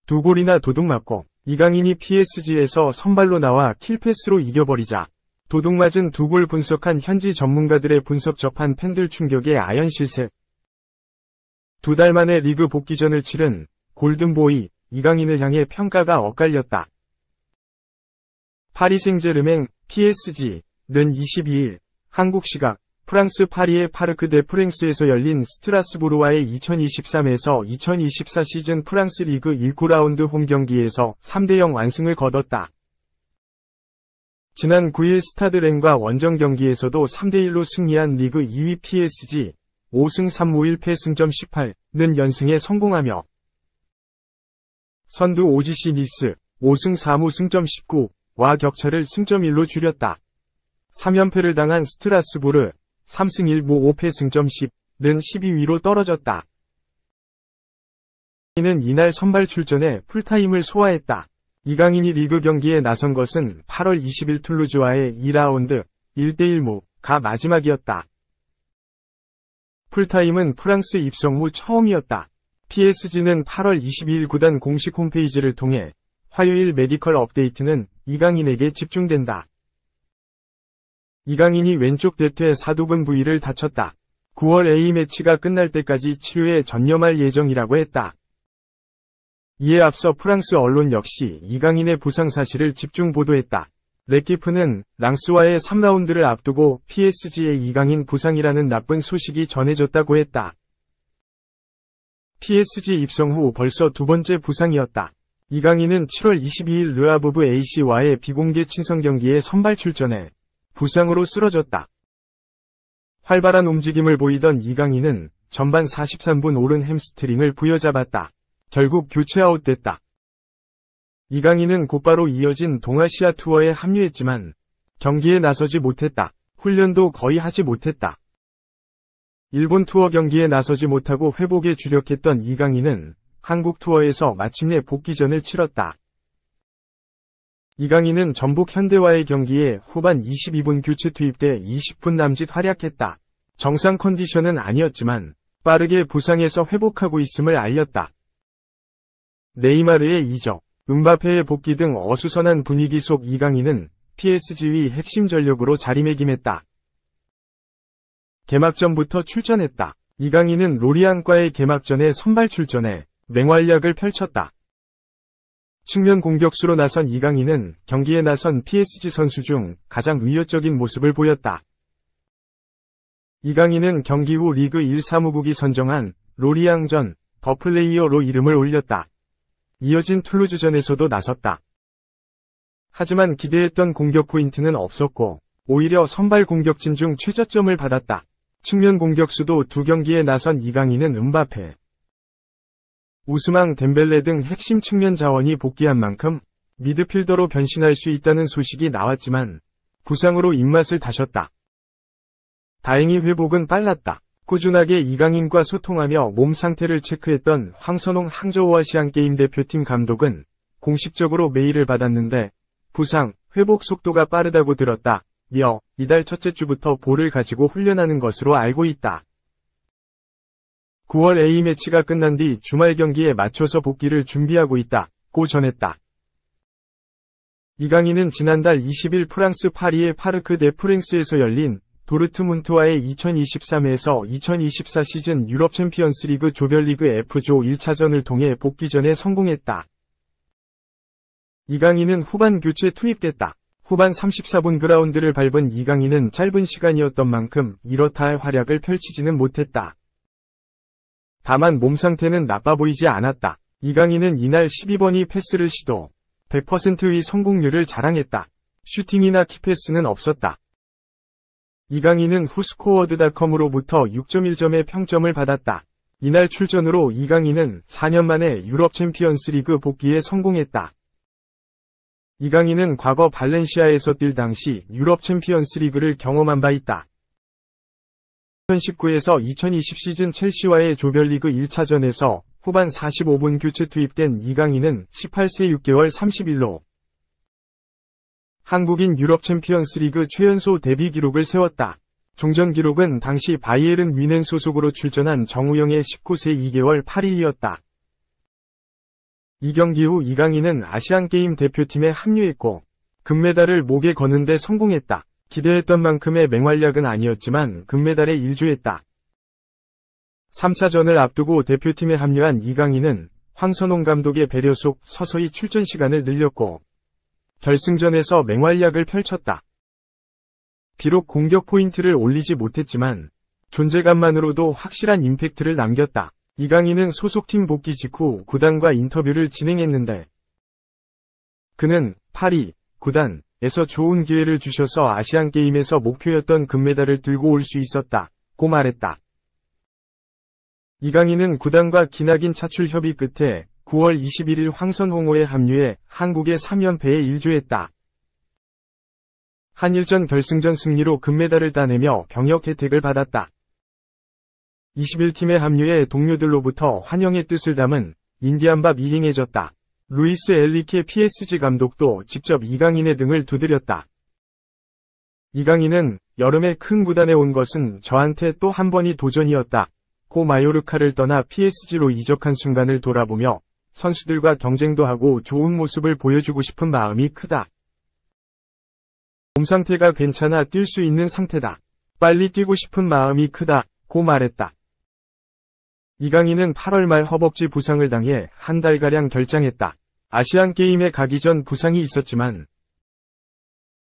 두 골이나 도둑맞고 이강인이 PSG에서 선발로 나와 킬패스로 이겨버리자 도둑맞은 두 골 분석한 현지 전문가들의 분석 접한 팬들 충격에 아연실색. 두 달 만에 리그 복귀전을 치른 골든보이 이강인을 향해 평가가 엇갈렸다. 파리 생제르맹 PSG는 22일 한국 시각 프랑스 파리의 파르크 데 프랭스에서 열린 스트라스부르와의 2023에서 2024 시즌 프랑스 리그 1라운드 홈 경기에서 3대0 완승을 거뒀다. 지난 9일 스타드 렌과 원정 경기에서도 3대1로 승리한 리그 2위 PSG 5승 3무 1패 승점 18는 연승에 성공하며 선두 OGC 니스 5승 4무 승점 19와 격차를 승점 1로 줄였다. 3연패를 당한 스트라스부르 3승 1무 5패 승점 10는 12위로 떨어졌다. 이는 이날 선발 출전에 풀타임을 소화했다. 이강인이 리그 경기에 나선 것은 8월 20일 툴루즈와의 2라운드 1대1무가 마지막이었다. 풀타임은 프랑스 입성 후 처음이었다. PSG는 8월 22일 구단 공식 홈페이지를 통해 화요일 메디컬 업데이트는 이강인에게 집중된다. 이강인이 왼쪽 대퇴 사두근 부위를 다쳤다. 9월 A매치가 끝날 때까지 치료에 전념할 예정이라고 했다. 이에 앞서 프랑스 언론 역시 이강인의 부상 사실을 집중 보도했다. 레키프는 랑스와의 3라운드를 앞두고 PSG의 이강인 부상이라는 나쁜 소식이 전해졌다고 했다. PSG 입성 후 벌써 두 번째 부상이었다. 이강인은 7월 22일 르아브브 AC와의 비공개 친선 경기에 선발 출전해 부상으로 쓰러졌다. 활발한 움직임을 보이던 이강인은 전반 43분 오른 햄스트링을 부여잡았다. 결국 교체 아웃됐다. 이강인은 곧바로 이어진 동아시아 투어에 합류했지만 경기에 나서지 못했다. 훈련도 거의 하지 못했다. 일본 투어 경기에 나서지 못하고 회복에 주력했던 이강인은 한국 투어에서 마침내 복귀전을 치렀다. 이강인은 전북 현대와의 경기에 후반 22분 교체 투입돼 20분 남짓 활약했다. 정상 컨디션은 아니었지만 빠르게 부상에서 회복하고 있음을 알렸다. 네이마르의 이적, 음바페의 복귀 등 어수선한 분위기 속 이강인은 PSG의 핵심 전력으로 자리매김했다. 개막전부터 출전했다. 이강인은 로리앙과의 개막전에 선발 출전해 맹활약을 펼쳤다. 측면 공격수로 나선 이강인은 경기에 나선 PSG 선수 중 가장 위협적인 모습을 보였다. 이강인은 경기 후 리그 1 사무국이 선정한 로리앙전 더 플레이어로 이름을 올렸다. 이어진 툴루즈전에서도 나섰다. 하지만 기대했던 공격 포인트는 없었고 오히려 선발 공격진 중 최저점을 받았다. 측면 공격수도 두 경기에 나선 이강인은 음바페, 우스망 덴벨레 등 핵심 측면 자원이 복귀한 만큼 미드필더로 변신할 수 있다는 소식이 나왔지만 부상으로 입맛을 다셨다. 다행히 회복은 빨랐다. 꾸준하게 이강인과 소통하며 몸 상태를 체크했던 황선홍 항저우 아시안게임 대표팀 감독은 공식적으로 메일을 받았는데 부상, 회복 속도가 빠르다고 들었다며 이달 첫째 주부터 볼을 가지고 훈련하는 것으로 알고 있다. 9월 A매치가 끝난 뒤 주말 경기에 맞춰서 복귀를 준비하고 있다고 전했다. 이강인은 지난달 20일 프랑스 파리의 파르크 데 프랭스에서 열린 도르트문트와의 2023에서 2024 시즌 유럽 챔피언스 리그 조별리그 F조 1차전을 통해 복귀전에 성공했다. 이강인은 후반 교체 투입됐다. 후반 34분 그라운드를 밟은 이강인은 짧은 시간이었던 만큼 이렇다 할 활약을 펼치지는 못했다. 다만 몸 상태는 나빠 보이지 않았다. 이강인은 이날 12번이 패스를 시도, 100%의 성공률을 자랑했다. 슈팅이나 키패스는 없었다. 이강인은 후스코어드닷컴으로부터 6.1점의 평점을 받았다. 이날 출전으로 이강인은 4년 만에 유럽 챔피언스 리그 복귀에 성공했다. 이강인은 과거 발렌시아에서 뛸 당시 유럽 챔피언스 리그를 경험한 바 있다. 2019에서 2020 시즌 첼시와의 조별리그 1차전에서 후반 45분 교체 투입된 이강인은 18세 6개월 30일로 한국인 유럽 챔피언스 리그 최연소 데뷔 기록을 세웠다. 종전 기록은 당시 바이에른 뮌헨 소속으로 출전한 정우영의 19세 2개월 8일이었다. 이 경기 후 이강인은 아시안게임 대표팀에 합류했고 금메달을 목에 거는데 성공했다. 기대했던 만큼의 맹활약은 아니었지만 금메달에 일조했다. 3차전을 앞두고 대표팀에 합류한 이강인은 황선홍 감독의 배려 속 서서히 출전 시간을 늘렸고 결승전에서 맹활약을 펼쳤다. 비록 공격 포인트를 올리지 못했지만 존재감만으로도 확실한 임팩트를 남겼다. 이강인은 소속팀 복귀 직후 구단과 인터뷰를 진행했는데 그는 파리, 구단에서 좋은 기회를 주셔서 아시안게임에서 목표였던 금메달을 들고 올 수 있었다고 말했다. 이강인은 구단과 기나긴 차출 협의 끝에 9월 21일 황선홍호에 합류해 한국의 3연패에 일조했다. 한일전 결승전 승리로 금메달을 따내며 병역 혜택을 받았다. 21팀에 합류해 동료들로부터 환영의 뜻을 담은 인디안밥 이행해졌다. 루이스 엘리케 PSG 감독도 직접 이강인의 등을 두드렸다. 이강인은 여름에 큰 구단에 온 것은 저한테 또 한 번이 도전이었다. 고 마요르카를 떠나 PSG로 이적한 순간을 돌아보며 선수들과 경쟁도 하고 좋은 모습을 보여주고 싶은 마음이 크다. 몸 상태가 괜찮아 뛸 수 있는 상태다. 빨리 뛰고 싶은 마음이 크다. 고 말했다. 이강인은 8월 말 허벅지 부상을 당해 한 달가량 결장했다. 아시안게임에 가기 전 부상이 있었지만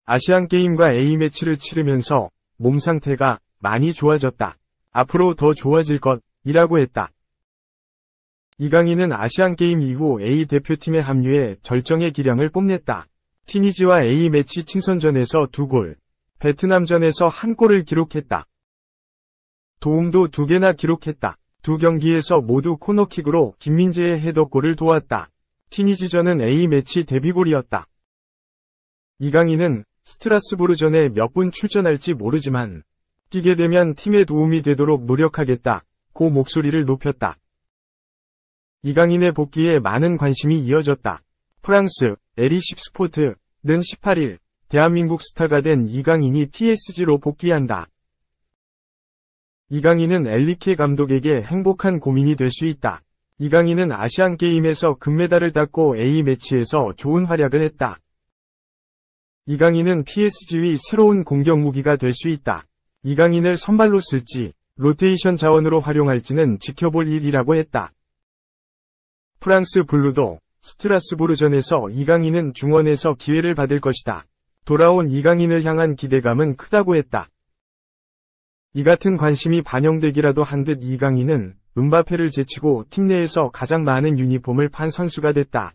아시안게임과 A매치를 치르면서 몸 상태가 많이 좋아졌다. 앞으로 더 좋아질 것이라고 했다. 이강인은 아시안게임 이후 A 대표팀에 합류해 절정의 기량을 뽐냈다. 튀니지와 A매치 친선전에서 2골, 베트남전에서 1골을 기록했다. 도움도 2개나 기록했다. 두 경기에서 모두 코너킥으로 김민재의 헤더골을 도왔다. 튀니지전은 A매치 데뷔골이었다. 이강인은 스트라스부르전에 몇 분 출전할지 모르지만 뛰게 되면 팀에 도움이 되도록 노력하겠다. 고 목소리를 높였다. 이강인의 복귀에 많은 관심이 이어졌다. 프랑스 에리십 스포트는 18일 대한민국 스타가 된 이강인이 PSG로 복귀한다. 이강인은 엘리케 감독에게 행복한 고민이 될 수 있다. 이강인은 아시안게임에서 금메달을 땄고 A매치에서 좋은 활약을 했다. 이강인은 PSG의 새로운 공격 무기가 될 수 있다. 이강인을 선발로 쓸지 로테이션 자원으로 활용할지는 지켜볼 일이라고 했다. 프랑스 블루도 스트라스부르전에서 이강인은 중원에서 기회를 받을 것이다. 돌아온 이강인을 향한 기대감은 크다고 했다. 이 같은 관심이 반영되기라도 한 듯 이강인은 음바페를 제치고 팀 내에서 가장 많은 유니폼을 판 선수가 됐다.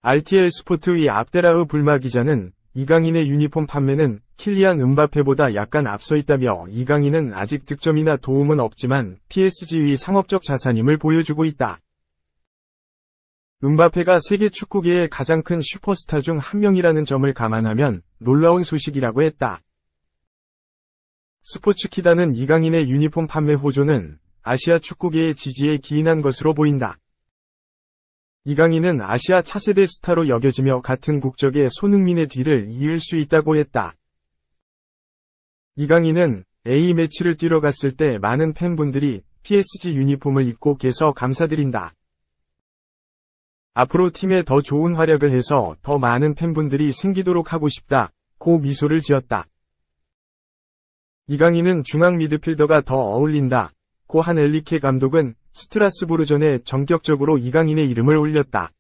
RTL 스포트의 압데라흐 불마 기자는 이강인의 유니폼 판매는 킬리안 음바페보다 약간 앞서 있다며 이강인은 아직 득점이나 도움은 없지만 PSG의 상업적 자산임을 보여주고 있다. 음바페가 세계 축구계의 가장 큰 슈퍼스타 중 한 명이라는 점을 감안하면 놀라운 소식이라고 했다. 스포츠키다는 이강인의 유니폼 판매 호조는 아시아 축구계의 지지에 기인한 것으로 보인다. 이강인은 아시아 차세대 스타로 여겨지며 같은 국적의 손흥민의 뒤를 이을 수 있다고 했다. 이강인은 A매치를 뛰러 갔을 때 많은 팬분들이 PSG 유니폼을 입고 계서 감사드린다. 앞으로 팀에 더 좋은 활약을 해서 더 많은 팬분들이 생기도록 하고 싶다. 고 미소를 지었다. 이강인은 중앙 미드필더가 더 어울린다. 고 한 엘리케 감독은 스트라스부르전에 전격적으로 이강인의 이름을 올렸다.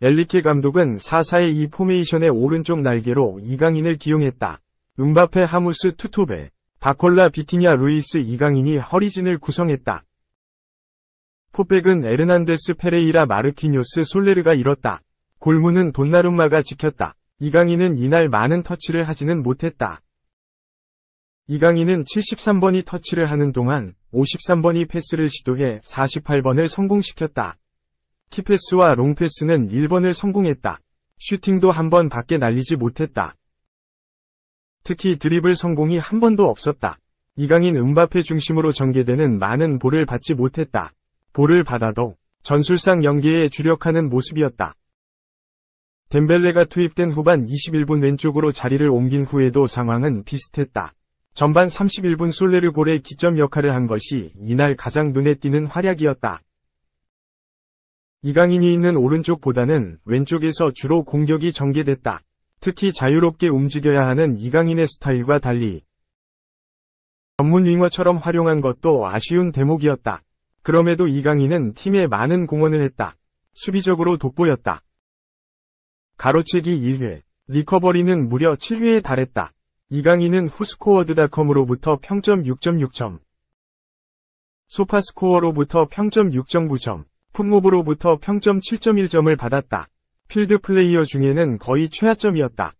엘리케 감독은 4-4-2 포메이션의 오른쪽 날개로 이강인을 기용했다. 음바페 하무스 투토베, 바콜라 비티냐 루이스 이강인이 허리진을 구성했다. 포백은 에르난데스 페레이라 마르키뇨스 솔레르가 이뤘다. 골문은 돈나룸마가 지켰다. 이강인은 이날 많은 터치를 하지는 못했다. 이강인은 73번이 터치를 하는 동안 53번이 패스를 시도해 48번을 성공시켰다. 키패스와 롱패스는 1번을 성공했다. 슈팅도 한 번 밖에 날리지 못했다. 특히 드리블 성공이 한 번도 없었다. 이강인 음바페 중심으로 전개되는 많은 볼을 받지 못했다. 볼을 받아도 전술상 연계에 주력하는 모습이었다. 덴벨레가 투입된 후반 21분 왼쪽으로 자리를 옮긴 후에도 상황은 비슷했다. 전반 31분 솔레르 골의 기점 역할을 한 것이 이날 가장 눈에 띄는 활약이었다. 이강인이 있는 오른쪽보다는 왼쪽에서 주로 공격이 전개됐다. 특히 자유롭게 움직여야 하는 이강인의 스타일과 달리 전문 윙어처럼 활용한 것도 아쉬운 대목이었다. 그럼에도 이강인은 팀에 많은 공헌을 했다. 수비적으로 돋보였다. 가로채기 1회, 리커버리는 무려 7회에 달했다. 이강인은 후스코어드닷컴으로부터 평점 6.6점, 소파스코어로부터 평점 6.9점, 풋모브로부터 평점 7.1점을 받았다. 필드 플레이어 중에는 거의 최하점이었다.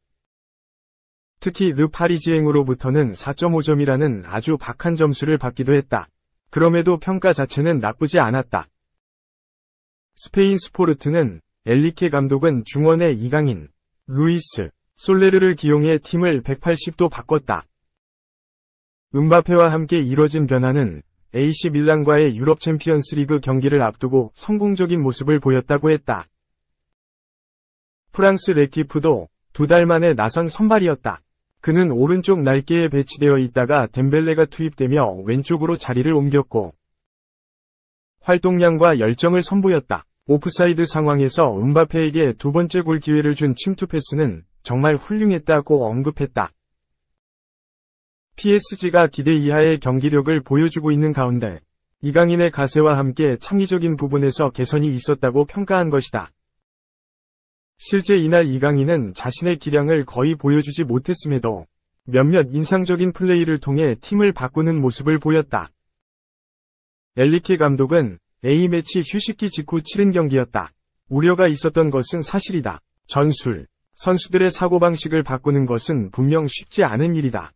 특히 르 파리지앵으로부터는 4.5점이라는 아주 박한 점수를 받기도 했다. 그럼에도 평가 자체는 나쁘지 않았다. 스페인 스포르트는 엘리케 감독은 중원의 이강인, 루이스, 솔레르를 기용해 팀을 180도 바꿨다. 음바페와 함께 이뤄진 변화는 AC 밀란과의 유럽 챔피언스 리그 경기를 앞두고 성공적인 모습을 보였다고 했다. 프랑스 레키프도 2달 만에 나선 선발이었다. 그는 오른쪽 날개에 배치되어 있다가 덴벨레가 투입되며 왼쪽으로 자리를 옮겼고 활동량과 열정을 선보였다. 오프사이드 상황에서 음바페에게 두 번째 골 기회를 준 침투 패스는 정말 훌륭했다고 언급했다. PSG가 기대 이하의 경기력을 보여주고 있는 가운데 이강인의 가세와 함께 창의적인 부분에서 개선이 있었다고 평가한 것이다. 실제 이날 이강인은 자신의 기량을 거의 보여주지 못했음에도 몇몇 인상적인 플레이를 통해 팀을 바꾸는 모습을 보였다. 엘리케 감독은 A매치 휴식기 직후 치른 경기였다. 우려가 있었던 것은 사실이다. 전술, 선수들의 사고방식을 바꾸는 것은 분명 쉽지 않은 일이다.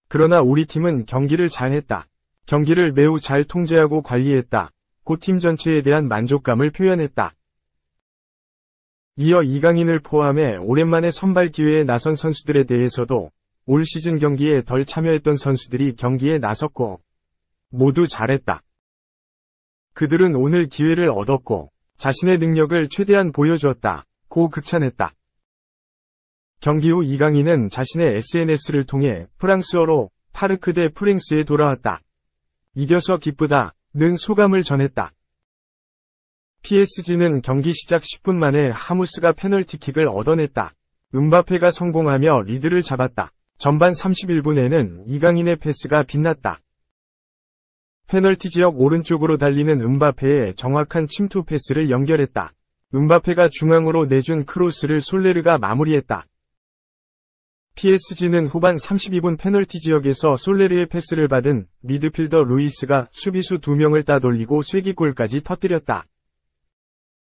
그러나 우리 팀은 경기를 잘했다. 경기를 매우 잘 통제하고 관리했다. 고 팀 전체에 대한 만족감을 표현했다. 이어 이강인을 포함해 오랜만에 선발 기회에 나선 선수들에 대해서도 올 시즌 경기에 덜 참여했던 선수들이 경기에 나섰고 모두 잘했다. 그들은 오늘 기회를 얻었고 자신의 능력을 최대한 보여주었다. 고 극찬했다. 경기 후 이강인은 자신의 SNS를 통해 프랑스어로 파르크 대 프랭스에 돌아왔다. 이겨서 기쁘다. 는 소감을 전했다. PSG는 경기 시작 10분 만에 하무스가 페널티킥을 얻어냈다. 음바페가 성공하며 리드를 잡았다. 전반 31분에는 이강인의 패스가 빛났다. 페널티 지역 오른쪽으로 달리는 음바페의 정확한 침투 패스를 연결했다. 음바페가 중앙으로 내준 크로스를 솔레르가 마무리했다. PSG는 후반 32분 페널티 지역에서 솔레르의 패스를 받은 미드필더 루이스가 수비수 2명을 따돌리고 쐐기골까지 터뜨렸다.